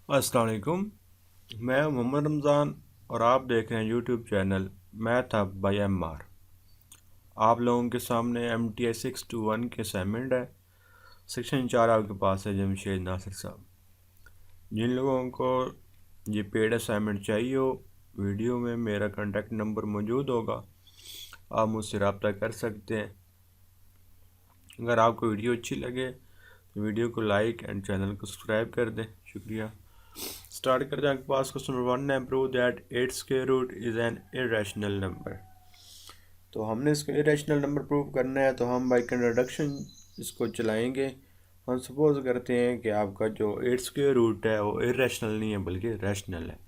अस्सलाम वालेकुम। मैं मोहम्मद रमज़ान और आप देख रहे हैं YouTube channel Math Hub by MR. आप लोगों के सामने MTI 621 के असाइनमेंट है। सेक्शन 4 आपके पास है जमशेद नासिर साहब। जिन लोगों को ये पेड असाइनमेंट चाहिए हो, वीडियो में मेरा कॉन्टेक्ट नंबर मौजूद होगा, आप मुझसे रब्ता कर सकते हैं। अगर आपको वीडियो अच्छी लगे तो वीडियो को लाइक एंड चैनल को सब्सक्राइब कर दें। शुक्रिया। स्टार्ट करते हैं। आपके पास क्वेश्चन नंबर 1 है, prove that 8 square root is an irrational number. तो हमने इसको इरेशनल नंबर प्रूव करना है, तो हम बाई इंट्रोडक्शन इसको चलाएंगे। हम सपोज करते हैं कि आपका जो 8 स्क्वायर रूट है वो इरेशनल नहीं है बल्कि रैशनल है।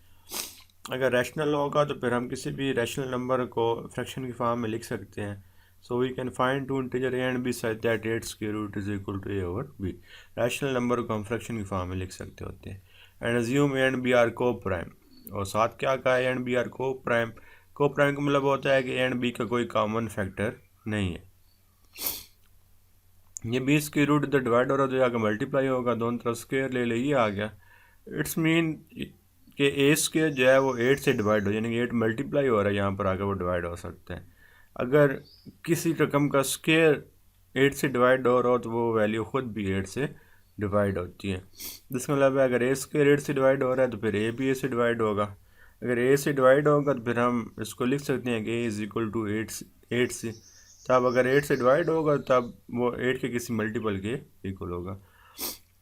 अगर रैशनल होगा तो फिर हम किसी भी रैशनल नंबर को फ्रैक्शन की फॉर्म में लिख सकते हैं। So we can find two integer a and b such that 8 square root is equal to a over b. Rational number को हम फ्रैक्शन की फॉर्म में लिख सकते होते हैं। And assume a and b are coprime. और साथ क्या कहा, a and b are coprime. Coprime का मतलब होता है कि ए एंड बी का कोई कॉमन फैक्टर नहीं है। ये 20 की रूट इधर डिवाइड हो रहा है तो आगे मल्टीप्लाई होगा, दोनों तरफ स्क्वायर ले ले, ये आ गया। इट्स मीन कि ए स्क्वायर जो है वो 8 से डिवाइड हो, यानी कि 8 मल्टीप्लाई हो रहा है, यहाँ पर आकर वो डिवाइड हो सकता है। अगर किसी रकम का स्क्वायर 8 से डिवाइड हो रहा हो तो वो वैल्यू ख़ुद भी 8 से डिवाइड होती है। जिसका मतलब है अगर ए स्क्वायर 8 से डिवाइड हो रहा है तो फिर ए भी ए से डिवाइड होगा। अगर ए से डिवाइड होगा तो फिर हम इसको लिख सकते हैं कि ए इज़ इक्वल टू 8 से। तब अगर 8 से डिवाइड होगा तब वो 8 के किसी मल्टीपल के इक्वल होगा।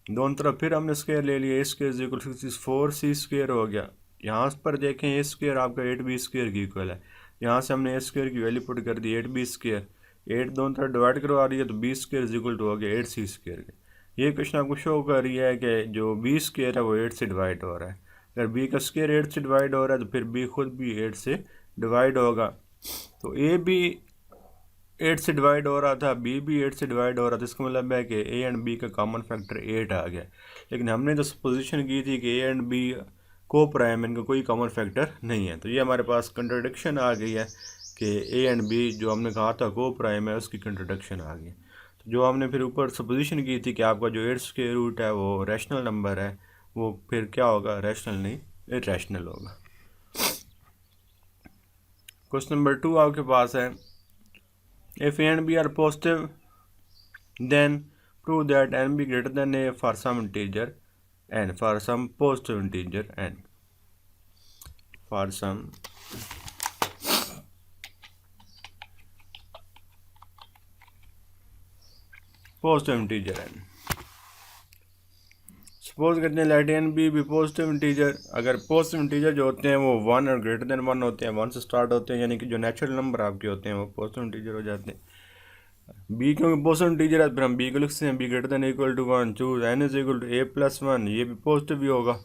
दोनों तरफ फिर हमने स्क्वायर ले लिया, a square is equal to 4c square हो गया। यहाँ पर देखें ए स्क्वायर आपका 8b स्क्वायर की इक्वल है। यहाँ से हमने ए स्क्वायर की वैल्यू पुट कर दी 8b स्क्वायर। 8 दोनों तरफ डिवाइड करवा रही है तो b square is equal to हो गया 8c स्क्वायर के। ये क्वेश्चन आपको शो कर रही है कि जो बी स्क्वायर है वो 8 से डिवाइड हो रहा है। अगर बी का स्क्वायर 8 से डिवाइड हो रहा है तो फिर बी खुद भी 8 से डिवाइड होगा। तो ए भी 8 से डिवाइड हो रहा था, बी भी 8 से डिवाइड हो रहा था। इसका मतलब है कि ए एंड बी का कॉमन फैक्टर 8 आ गया। लेकिन हमने तो सपोजिशन की थी कि ए एंड बी को प्राइम, इनका कोई कॉमन फैक्टर नहीं है। तो ये हमारे पास कंट्रोडिक्शन आ गई है कि ए एंड बी जो हमने कहा था को प्राइम है, उसकी कंट्रोडिक्शन आ गई। तो जो हमने फिर ऊपर सपोजिशन की थी कि आपका जो 8 स्क्वायर रूट है वो रैशनल नंबर है, वो फिर क्या होगा, रैशनल नहीं इरेशनल होगा। क्वेश्चन नंबर 2 आपके पास है, if a and b are positive then prove that n be greater than a for some integer n, for some positive integer n, for some positive integer n। Suppose करते हैं let n be positive integer. अगर positive integer जो होते हैं वो 1 और greater than 1 होते हैं, 1 से स्टार्ट होते हैं, यानी कि जो नेचुरल नंबर आपके होते हैं वो पॉजिटिव इंटीजर हो जाते हैं। बी क्योंकि पॉजिटिव इंटीजर है फिर हम बी को लिख सकते हैं b greater than equal to 1, choose n is equal to a plus 1, ये भी पॉजिटिव भी होगा।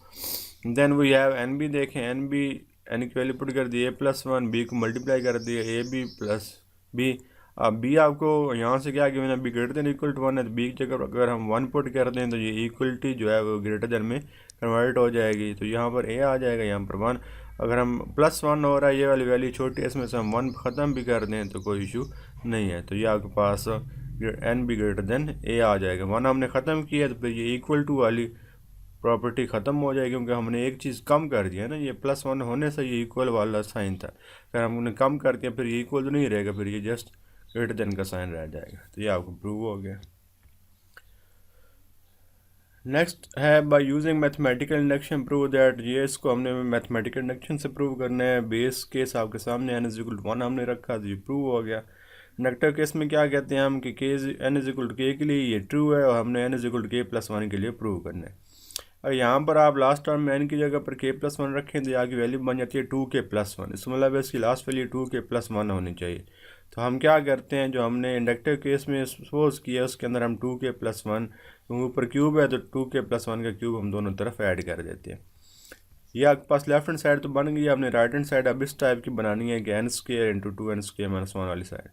Then we have n b, देखें एन बी, एन की वैल्यू पुट कर दी ए प्लस 1, बी को मल्टीप्लाई कर दिया ए बी प्लस बी। अब बी आपको यहाँ से क्या गिवन है, b greater than equal to 1 है, तो बी की जगह अगर हम 1 पुट कर दें तो ये इक्वलिटी जो है वो ग्रेटर देन में कन्वर्ट हो जाएगी। तो यहाँ पर ए आ जाएगा, यहाँ पर 1। अगर हम प्लस 1 हो रहा है, ये वाली वैल्यू छोटी है, इसमें से हम 1 ख़त्म भी कर दें तो कोई इशू नहीं है। तो ये आपके पास एन बी ग्रेटर देन ए आ जाएगा। 1 हमने ख़त्म किया तो फिर ये इक्वल टू वाली प्रॉपर्टी ख़त्म हो जाएगी, क्योंकि हमने एक चीज़ कम कर दिया ना, ये प्लस 1 होने से ये इक्वल वाला साइन था। अगर हमने कम कर दिया फिर ये इक्वल तो नहीं रहेगा, फिर ये जस्ट ग्रेटर देन का साइन रह जाएगा। तो ये आपको प्रूव हो गया। नेक्स्ट है by using mathematical induction prove that, ये इसको हमने मैथमेटिकल इंडक्शन से प्रूव करना है। बेस केस आपके सामने एन इज इक्वल टू 1 हमने रखा तो ये प्रूव हो गया। इंडक्टर केस में क्या कहते हैं हम कि के एन इज इक्वल टू के के लिए ये ट्रू है, और हमने N is equal to k plus 1 के लिए प्रूव करना है। और यहाँ पर आप लास्ट टर्म में एन की जगह पर के प्लस 1 रखें तो यहाँ की वैल्यू बन जाती है 2k प्लस 1। इसका मतलब है इसकी लास्ट वैल्यू 2k प्लस 1 होनी चाहिए। तो हम क्या करते हैं, जो हमने इंडक्टिव केस में सपोज किया उसके अंदर हम 2k प्लस 1, क्योंकि ऊपर क्यूब है तो 2k प्लस 1 का क्यूब हम दोनों तरफ ऐड कर देते हैं। ये आपके पास लेफ्ट हैंड साइड तो बन गई, आपने राइट हैंड साइड अब इस टाइप की बनानी है कि n square into 2n square minus 1 वाली साइड।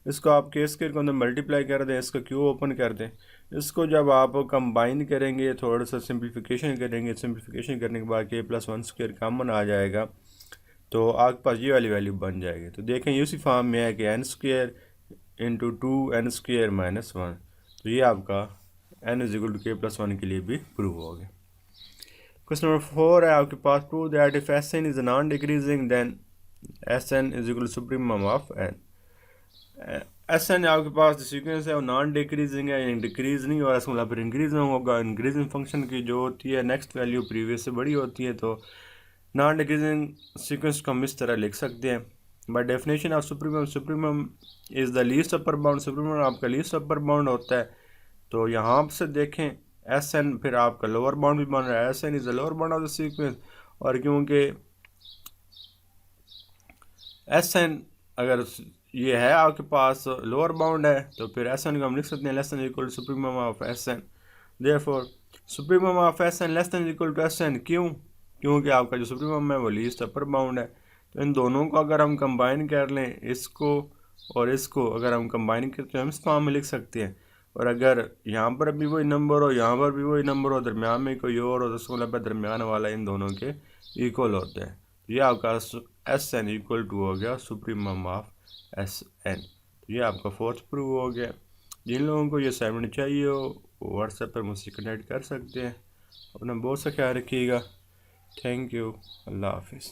इसको आप के स्क्वायर को अंदर मल्टीप्लाई कर दें, इसका क्यूब ओपन कर दें। इसको जब आप कंबाइन करेंगे, थोड़ा सा सिंप्लीफिकेशन करेंगे, सिंप्लीफिकेशन करने के बाद के प्लस 1 स्क्वायर कॉमन आ जाएगा, तो आपके पास ये वाली वैल्यू बन जाएगी। तो देखें इसी फॉर्म में है कि n square into 2n square minus 1। तो ये आपका n is equal to k plus 1 के लिए भी प्रूव हो गया। क्वेश्चन नंबर 4 है आपके पास, prove that if s n is non decreasing then s n is equal supremum of n. S n आपके पास जो सीक्वेंस है वो नॉन डिक्रीजिंग है, यानी डिक्रीज नहीं हो रहा, इसका मतलब फिर इंक्रीज होगा। इंक्रीजिंग फंक्शन की जो होती है नेक्स्ट वैल्यू प्रीवियस से बड़ी होती है, तो नॉन डिक्रीजिंग सीक्वेंस को हम इस तरह लिख सकते हैं। By definition of supremum, supremum is the least upper bound, supremum आपका लीस्ट अपर बाउंड होता है। तो यहाँ से देखें एस एन फिर आपका लोअर बाउंड भी बन रहा है, s n is the lower bound of the sequence. और क्योंकि एस एन अगर ये है आपके पास लोअर बाउंड है, तो फिर एस एन को हम लिख सकते हैं less than equal to supremum of s n. Therefore supremum of s n less than equal to s n. क्यों? क्योंकि आपका जो सुप्रीमम है वो लीस्ट अपर बाउंड है। तो इन दोनों को अगर हम कंबाइन कर लें, इसको और इसको अगर हम कंबाइन करते हैं, हम इस फॉर्म में लिख सकते हैं। और अगर यहाँ पर भी वही नंबर हो, यहाँ पर भी वही नंबर हो, दरमियान में कोई और हो, तो उसको मतलब दरमियान वाला इन दोनों के इक्वल होते हैं। ये आपका एस एन इक्वल टू हो गया सुप्रीमम ऑफ एस एन। तो ये आपका फोर्थ प्रूव हो गया। जिन लोगों को ये असाइनमेंट चाहिए हो वो व्हाट्सएप पर मुझसे कनेक्ट कर सकते हैं। अपना बहुत सा ख्याल रखिएगा। Thank you. अल्लाह हाफिज़।